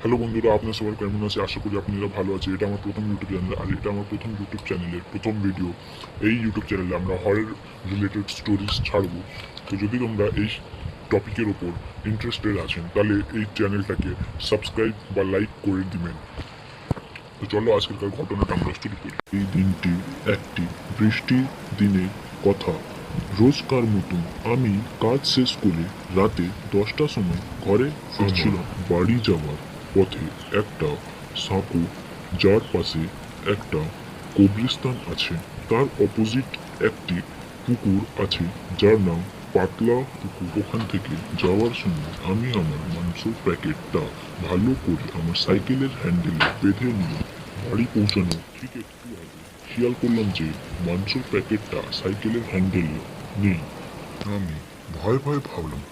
Hello বন্ধুরা, আপনার সবার কেমন আছে? আশা করি আপনারা ভালো আছে। এটা আমার প্রথম ইউটিউব চ্যানেল, আর এটা আমার প্রথম ইউটিউব চ্যানেলের প্রথম ভিডিও। এই ইউটিউব চ্যানেলে আমরা হরের রিলেটেড স্টোরিজ ছাড়বো। তো যদি তোমরা এই টপিকের ওপর ইন্টারেস্টেড আছেন, তাহলে এই চ্যানেলটাকে সাবস্ক্রাইব বা লাইক করে দিবেন। তো চলো আজকেরকার ঘটনাটা আমরা শুরু করি। এই দিনটি একটি বৃষ্টির দিনের কথা। রোজকার মতন আমি কাজ শেষ করে রাতে 10টার সময় ঘরে ফিরছিলাম। বাড়ি যাওয়ার পথে একটা সাঁকো, যার পাশে একটা কবরস্থান আছে, তার অপোজিট একটি পুকুর আছে যার নাম পাতলা পুকুর। ওখান থেকে যাওয়ার সময় আমি আমার মাংসের প্যাকেটটা ভালো করে আমার সাইকেলের হ্যান্ডেলে বেঁধে নিয়ে বাড়ি পৌঁছানো ঠিক একটু আগে খেয়াল করলাম যে মাংসের প্যাকেটটা সাইকেলের হ্যান্ডেলে নেই। আমি ভয় ভয় ভাবলাম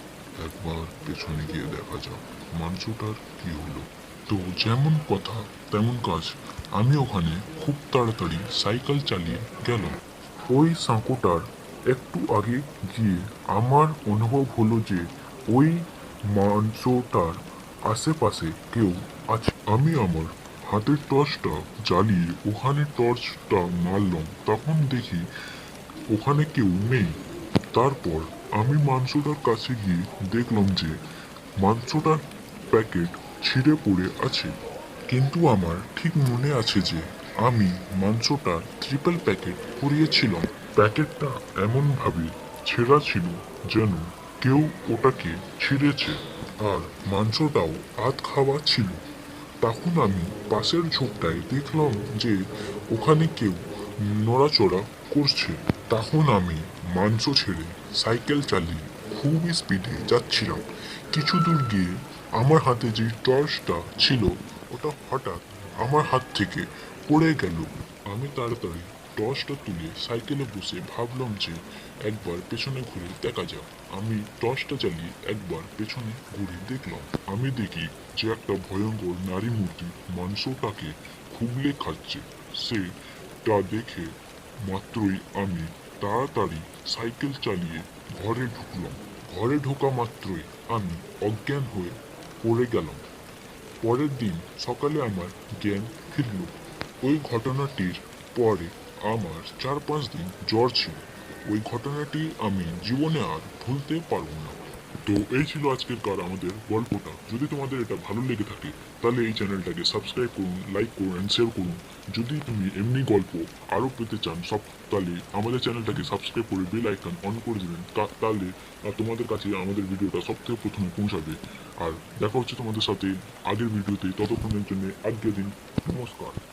একবার পেছনে গিয়ে দেখা যাক মাংসটার কি হলো। তো যেমন কথা তেমন কাজ, আমি ওখানে খুব তাড়াতাড়ি সাইকেল চালিয়ে গেলাম। ওই সাঁকোটার একটু আগে গিয়ে আমার অনুভব হলো যে ওই মাংসটার আশেপাশে কেউ আছে। আমি আমার হাতের টর্চটা জ্বালিয়ে ওখানে টর্চটা মারলাম, তখন দেখি ওখানে কেউ নেই। তারপর আমি মাংসটার কাছে গিয়ে দেখলাম যে মাংসটার প্যাকেট ছিঁড়ে পড়ে আছে। কিন্তু আমার ঠিক মনে আছে যে আমি মাংসটার ট্রিপল প্যাকেট পুড়িয়েছিলাম। প্যাকেটটা এমনভাবে ছেঁড়া ছিল যেন কেউ ওটাকে ছিঁড়েছে, আর মাংসটাও আধ খাওয়া ছিল। তখন আমি পাশের ঝোপটায় দেখলাম যে ওখানে কেউ নড়াচড়া করছে। তখন আমি মাংস ছেড়ে সাইকেল চালিয়ে খুবই স্পিডে যাচ্ছিলাম। কিছু দূর গিয়ে আমার হাতে যে টর্চটা ছিল ওটা হঠাৎ আমার হাত থেকে পড়ে গেল। আমি তাড়াতাড়ি টর্চটা তুলে সাইকেলে বসে ভাবলাম যে একবার পেছনে ঘুরে দেখা যাক। আমি টর্চটা চালিয়ে একবার পেছনে ঘুরে দেখলাম। আমি দেখি যে একটা ভয়ঙ্কর নারী মূর্তি মাংসটাকে খুবলে খাচ্ছে। সেটা দেখে মাত্রই আমি তাড়াতাড়ি সাইকেল চালিয়ে ঘরে ঢুকলাম। ঘরে ঢোকা মাত্রই আমি অজ্ঞান হয়ে পড়ে গেলাম। পরের দিন সকালে আমার জ্ঞান ফিরল। ওই ঘটনাটির পরে আমার 4-5 দিন জ্বর ছিল। ওই ঘটনাটি আমি জীবনে আর ভুলতে পারবো না। তো এই ছিল আজকের আমাদের গল্পটা। যদি তোমাদের এটা ভালো লেগে থাকে তাহলে এই চ্যানেলটাকে সাবস্ক্রাইব করুন, লাইক করুন অ্যান্ড শেয়ার করুন। যদি তুমি এমনি গল্প আরও পেতে চান তাহলে আমাদের চ্যানেলটাকে সাবস্ক্রাইব করে বেল আইকন অন করে দেবেন। তাহলে তোমাদের কাছে আমাদের ভিডিওটা সবথেকে প্রথমে পৌঁছাবে। আর দেখা হচ্ছে তোমাদের সাথে আগের ভিডিওতে। ততক্ষণের জন্য আজকের দিন নমস্কার।